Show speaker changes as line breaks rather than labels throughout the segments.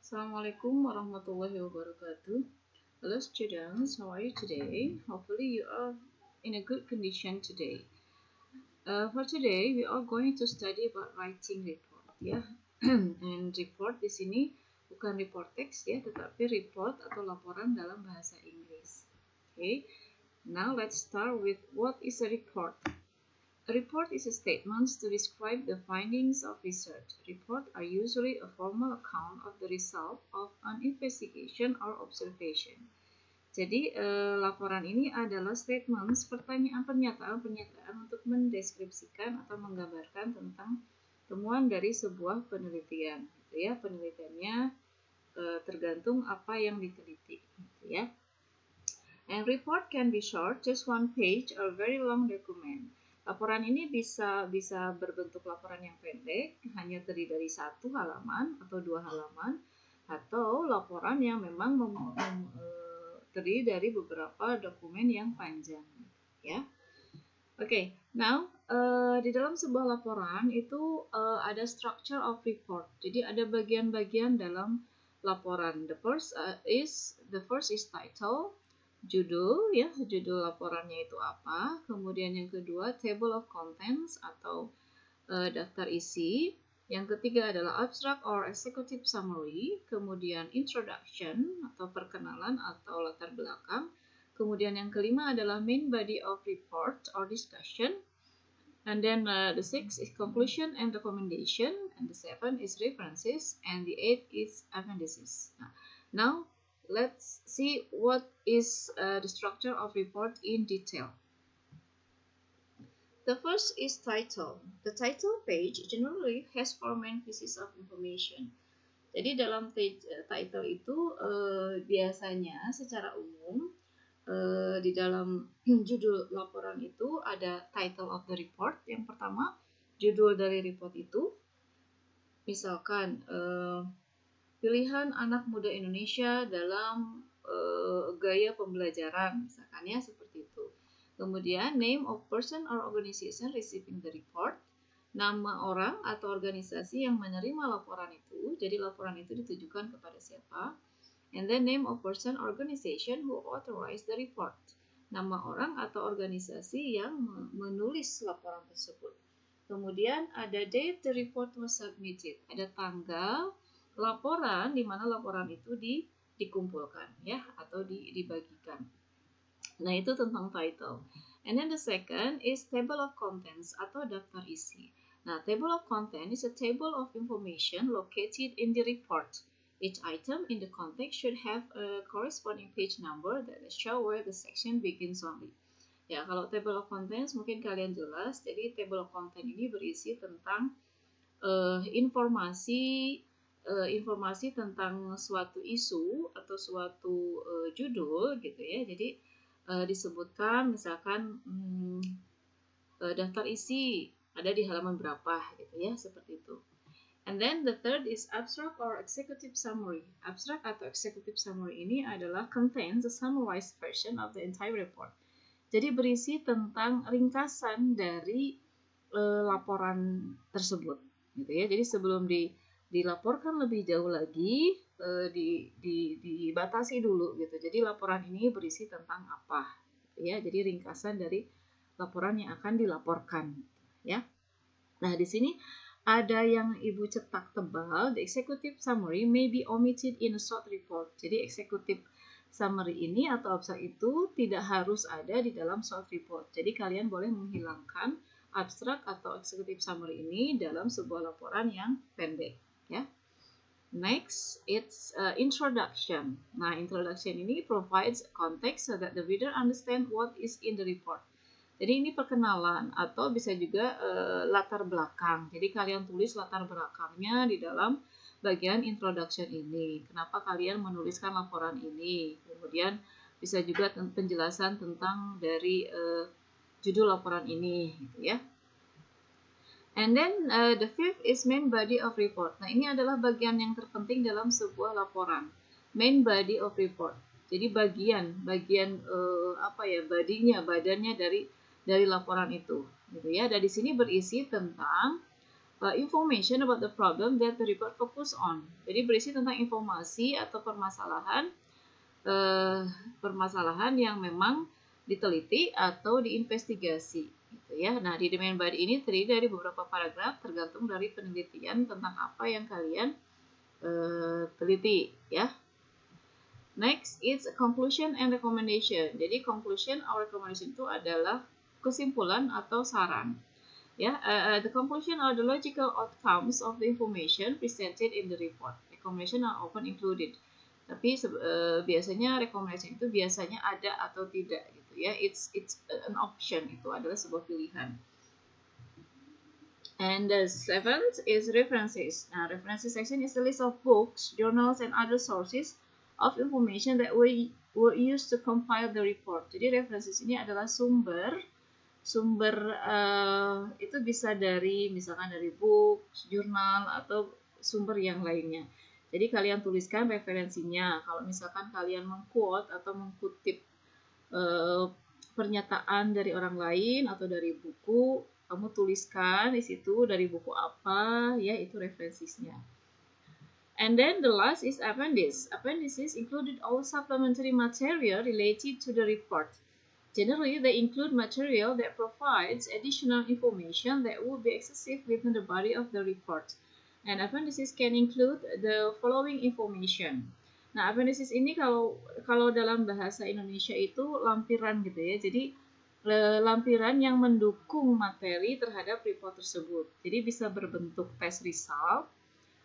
Assalamualaikum warahmatullahi wabarakatuh. Hello students, how are you today? Hopefully you are in a good condition today. For today, we are going to study about writing report, ya. And report di sini bukan report teks ya, tetapi report atau laporan dalam bahasa Inggris. Okay. Now let's start with what is a report. A report is a statement to describe the findings of research. Reports are usually a formal account of the result of an investigation or observation. Jadi, laporan ini adalah statement, pernyataan-pernyataan untuk mendeskripsikan atau menggambarkan tentang temuan dari sebuah penelitian. Gitu ya, penelitiannya tergantung apa yang diteliti. Gitu ya. And report can be short, just one page, or very long document. Laporan ini bisa berbentuk laporan yang pendek, hanya terdiri dari 1 halaman atau 2 halaman, atau laporan yang memang terdiri dari beberapa dokumen yang panjang, ya. Okay, now di dalam sebuah laporan itu ada structure of report. Jadi ada bagian-bagian dalam laporan. The first is title. Judul ya, judul laporannya itu apa. Kemudian yang kedua table of contents atau daftar isi. Yang ketiga adalah abstract or executive summary. Kemudian introduction atau perkenalan atau latar belakang. Kemudian yang kelima adalah main body of report or discussion. And then the sixth is conclusion and recommendation. And the seventh is references. And the eighth is appendices. Now let's see what is the structure of report in detail. The first is title. The title page generally has 4 main pieces of information. Jadi dalam title itu biasanya secara umum di dalam judul laporan itu ada title of the report. Yang pertama, judul dari report itu. Misalkan pilihan anak muda Indonesia dalam gaya pembelajaran, misalkan ya seperti itu. Kemudian name of person or organization receiving the report, nama orang atau organisasi yang menerima laporan itu. Jadi laporan itu ditujukan kepada siapa? And then name of person or organization who authorized the report, nama orang atau organisasi yang menulis laporan tersebut. Kemudian ada date the report was submitted, ada tanggal laporan di mana laporan itu dikumpulkan ya atau dibagikan. Nah, itu tentang title. And then the second is table of contents atau daftar isi. Nah, table of content is a table of information located in the report. Each item in the context should have a corresponding page number that show where the section begins only. Ya, kalau table of contents mungkin kalian jelas. Jadi table of content ini berisi tentang informasi tentang suatu isu atau suatu judul gitu ya. Jadi disebutkan misalkan daftar isi ada di halaman berapa gitu ya, seperti itu. And then the third is abstract or executive summary. Abstract atau executive summary ini adalah contains a summarized version of the entire report. Jadi berisi tentang ringkasan dari laporan tersebut gitu ya. Jadi sebelum dilaporkan lebih jauh lagi, dibatasi dulu gitu. Jadi laporan ini berisi tentang apa, gitu ya. Jadi ringkasan dari laporan yang akan dilaporkan, ya. Nah, di sini ada yang Ibu cetak tebal. The executive summary may be omitted in a short report. Jadi executive summary ini atau abstrak itu tidak harus ada di dalam short report. Jadi kalian boleh menghilangkan abstrak atau executive summary ini dalam sebuah laporan yang pendek, ya. Next, it's introduction. Nah, introduction ini provides context so that the reader understand what is in the report. Jadi ini perkenalan atau bisa juga latar belakang. Jadi kalian tulis latar belakangnya di dalam bagian introduction ini. Kenapa kalian menuliskan laporan ini? Kemudian bisa juga penjelasan tentang dari judul laporan ini, gitu ya. And then the fifth is main body of report. Nah, ini adalah bagian yang terpenting dalam sebuah laporan. Main body of report. Jadi bagian badannya dari laporan itu, gitu ya. Dan di sini berisi tentang information about the problem that the report focus on. Jadi berisi tentang informasi atau permasalahan yang memang diteliti atau diinvestigasi, gitu ya. Nah, di the main body ini terdiri dari beberapa paragraf tergantung dari penelitian tentang apa yang kalian teliti, ya. Next, it's a conclusion and recommendation. Jadi conclusion or recommendation itu adalah kesimpulan atau saran. The conclusion or the logical outcomes of the information presented in the report. Recommendation are often included. Tapi biasanya recommendation itu biasanya ada atau tidak gitu ya. It's an option, itu adalah sebuah pilihan. And the seventh is references. Nah, references section is a list of books, journals, and other sources of information that were used to compile the report. Jadi references ini adalah sumber itu bisa dari misalkan dari buku, jurnal, atau sumber yang lainnya. Jadi kalian tuliskan referensinya. Kalau misalkan kalian mengquote atau mengkutip pernyataan dari orang lain atau dari buku, kamu tuliskan di situ dari buku apa, ya, itu referensinya. And then the last is appendix. Appendices included all supplementary material related to the report. Generally, they include material that provides additional information that would be excessive within the body of the report. And appendices can include the following information. Nah, appendices ini kalau dalam bahasa Indonesia itu lampiran gitu ya. Jadi lampiran yang mendukung materi terhadap report tersebut. Jadi bisa berbentuk test result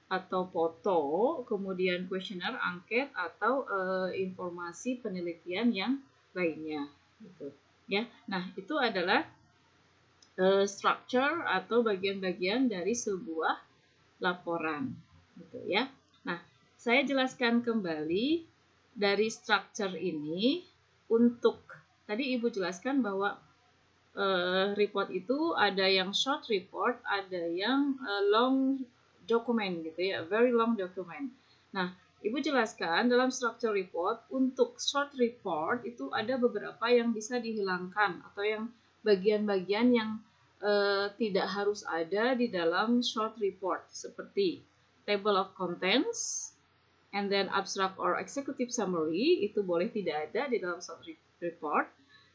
atau foto, kemudian kuesioner, angket, atau informasi penelitian yang lainnya. Gitu, ya. Nah, itu adalah structure atau bagian-bagian dari sebuah laporan, gitu ya. Nah, saya jelaskan kembali dari structure ini. Untuk tadi Ibu jelaskan bahwa report itu ada yang short report, ada yang long document gitu ya, very long document. Nah, Ibu jelaskan dalam structure report, untuk short report itu ada beberapa yang bisa dihilangkan atau yang bagian-bagian yang tidak harus ada di dalam short report, seperti table of contents, and then abstract or executive summary, itu boleh tidak ada di dalam short report,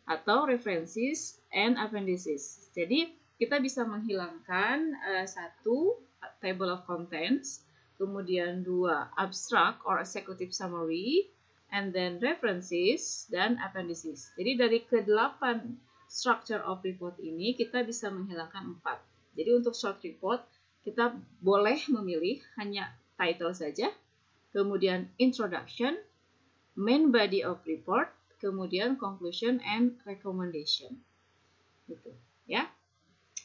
atau references and appendices. Jadi kita bisa menghilangkan satu, table of contents, kemudian 2, abstract or executive summary, and then references dan appendices. Jadi dari ke-8 structure of report ini kita bisa menghilangkan 4. Jadi untuk short report kita boleh memilih hanya title saja, kemudian introduction, main body of report, kemudian conclusion and recommendation. Gitu, ya.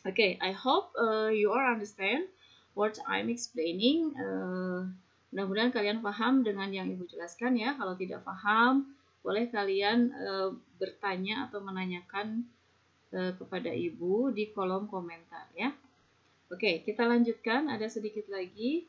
Okay, I hope you all understand what I'm explaining. Mudah-mudahan kalian paham dengan yang Ibu jelaskan ya. Kalau tidak paham, boleh kalian bertanya atau menanyakan kepada Ibu di kolom komentar ya. Oke, kita lanjutkan. Ada sedikit lagi